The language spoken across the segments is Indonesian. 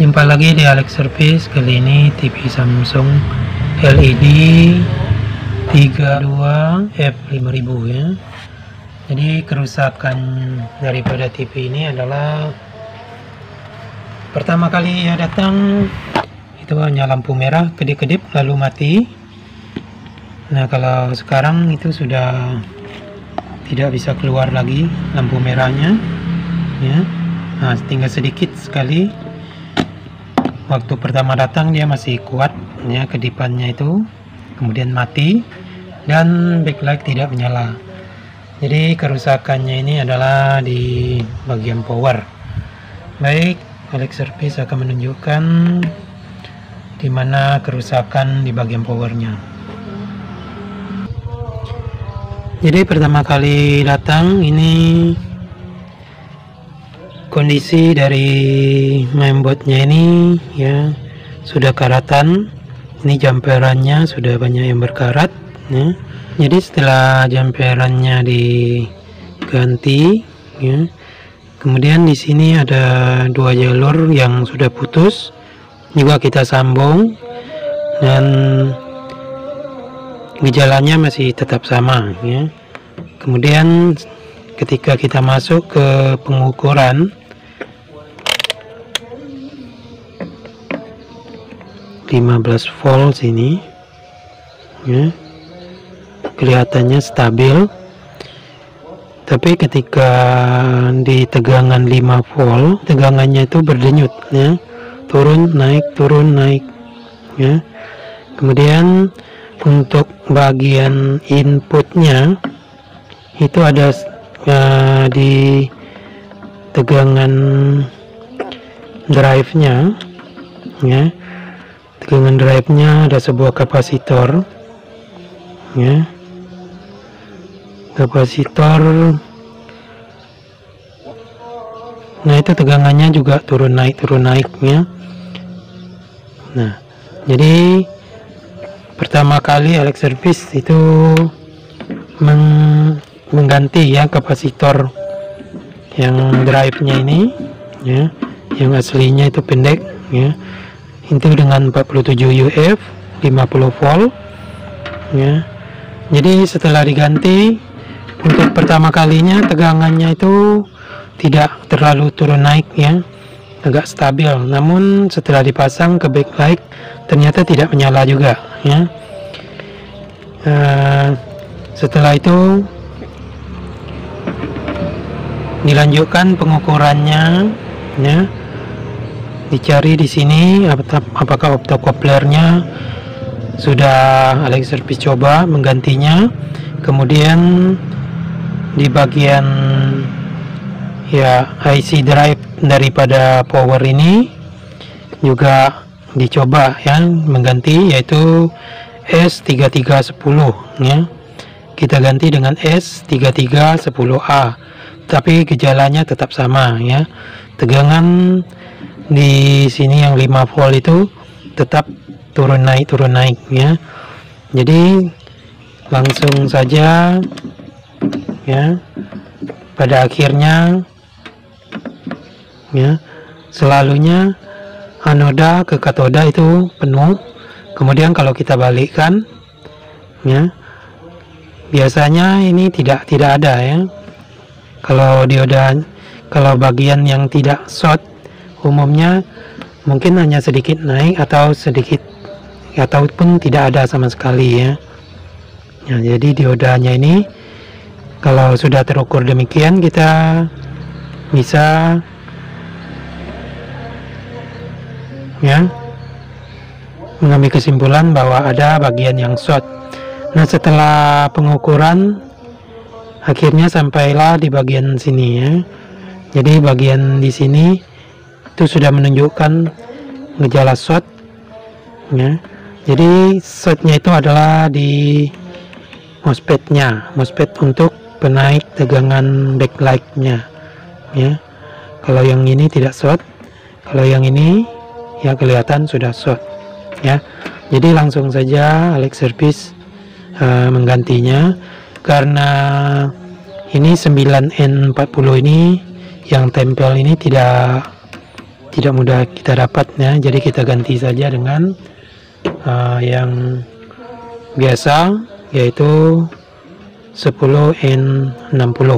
Jumpa lagi di Alex Service. Kali ini TV Samsung LED 32F5000 ya. Jadi kerusakan daripada TV ini adalah pertama kali ya datang itu hanya lampu merah kedip-kedip lalu mati. Nah, kalau sekarang itu sudah tidak bisa keluar lagi lampu merahnya ya. Nah, tinggal sedikit sekali. Waktu pertama datang dia masih kuat ya, kedipannya itu, kemudian mati dan backlight tidak menyala. Jadi kerusakannya ini adalah di bagian power. Baik, Alex Service akan menunjukkan di mana kerusakan di bagian powernya. Jadi pertama kali datang ini kondisi dari mainboardnya ini ya sudah karatan. Ini jumperannya sudah banyak yang berkarat ya. Jadi setelah jumperannya diganti ya, kemudian di sini ada dua jalur yang sudah putus juga kita sambung dan gejalanya masih tetap sama ya. Kemudian ketika kita masuk ke pengukuran 15 volt sini ya, kelihatannya stabil, tapi ketika di tegangan 5 volt tegangannya itu berdenyut ya, turun naik ya. Kemudian untuk bagian inputnya itu ada di tegangan drive-nya ya. Tegangan drive-nya ada sebuah kapasitor ya. Kapasitor, nah itu tegangannya juga turun naik ya. Nah, jadi pertama kali Alex Service itu mengganti ya kapasitor yang drive-nya ini ya, yang aslinya itu pendek ya, itu dengan 47 UF 50 volt ya. Jadi setelah diganti, untuk pertama kalinya tegangannya itu tidak terlalu turun naik ya, agak stabil. Namun setelah dipasang ke backlight ternyata tidak menyala juga ya. Setelah itu dilanjutkan pengukurannya ya. Dicari di sini apakah optokoplernya sudah Alex Service coba menggantinya. Kemudian di bagian ya IC drive daripada power ini juga dicoba ya mengganti, yaitu S3310 ya. Kita ganti dengan S3310A, tapi gejalanya tetap sama ya. Tegangan di sini yang 5 volt itu tetap turun naik ya. Jadi langsung saja ya, pada akhirnya ya, selalunya anoda ke katoda itu penuh. Kemudian kalau kita balikkan ya, biasanya ini tidak ada ya. Kalau dioda, kalau bagian yang tidak short umumnya mungkin hanya sedikit naik atau sedikit ataupun tidak ada sama sekali ya. Nah, jadi diodanya ini kalau sudah terukur demikian, kita bisa ya mengambil kesimpulan bahwa ada bagian yang short. Nah, setelah pengukuran akhirnya sampailah di bagian sini ya. Jadi bagian di sini itu sudah menunjukkan gejala short ya. Jadi shortnya itu adalah di MOSFET untuk penaik tegangan backlight-nya ya. Kalau yang ini tidak short, kalau yang ini ya kelihatan sudah short ya. Jadi langsung saja Alex Service menggantinya, karena ini 9N40 ini yang tempel ini tidak tidak mudah kita dapat ya, jadi kita ganti saja dengan yang biasa, yaitu 10N60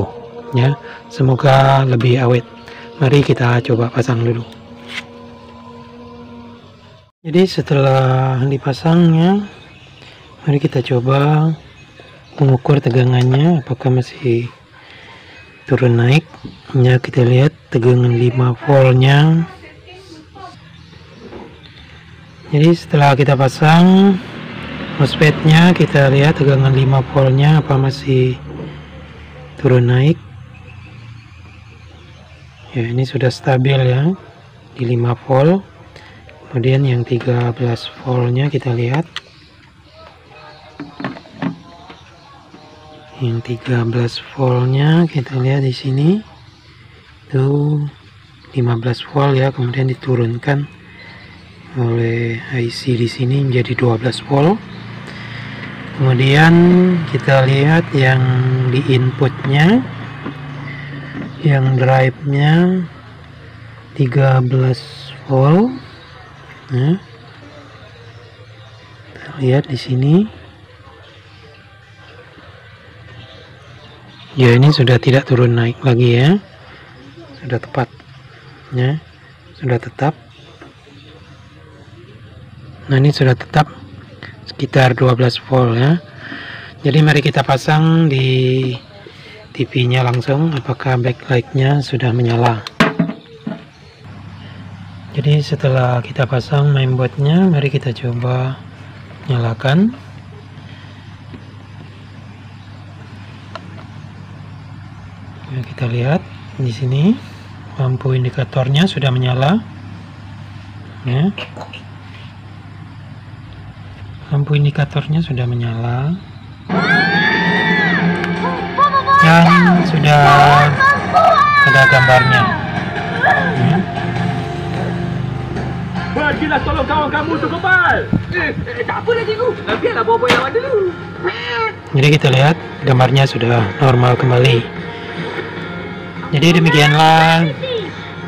ya. Semoga lebih awet. Mari kita coba pasang dulu. Jadi setelah dipasangnya, mari kita coba mengukur tegangannya apakah masih turun naik ya. Kita lihat tegangan 5 voltnya. Jadi setelah kita pasang MOSFET-nya, kita lihat tegangan 5 voltnya apa masih turun naik ya. Ini sudah stabil ya di 5 volt. Kemudian yang 13 voltnya kita lihat, yang 13 voltnya kita lihat di sini itu 15 volt ya, kemudian diturunkan oleh IC di sini menjadi 12 volt. Kemudian kita lihat yang di inputnya, yang drive nya 13 volt ya. Kita lihat di sini ya, ini sudah tidak turun naik lagi ya, sudah tepat ya, sudah tetap. Nah, ini sudah tetap sekitar 12 volt ya. Jadi mari kita pasang di TV nya langsung apakah backlight nya sudah menyala. Jadi setelah kita pasang mainboard nya, mari kita coba nyalakan. Nah, kita lihat di sini lampu indikatornya sudah menyala ya. Lampu indikatornya sudah menyala dan sudah ada gambarnya ya. Pergilah tolong kawan kamu tu kebal. Tak apa lagi tu. Biarlah bawa yang ada dulu. Jadi kita lihat gambarnya sudah normal kembali. Jadi demikianlah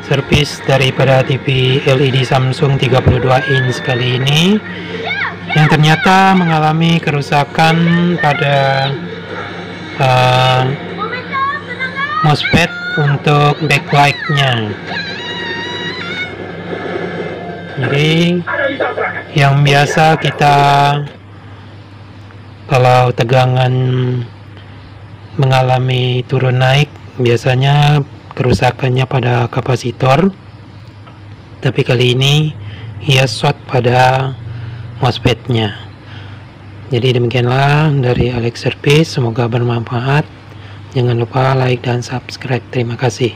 servis daripada TV LED Samsung 32 inch kali ini, yang ternyata mengalami kerusakan pada MOSFET untuk backlight-nya. Jadi yang biasa kita kalau tegangan mengalami turun naik, biasanya kerusakannya pada kapasitor, tapi kali ini ia short pada MOSFET-nya. Jadi demikianlah dari Alex Service, semoga bermanfaat. Jangan lupa like dan subscribe. Terima kasih.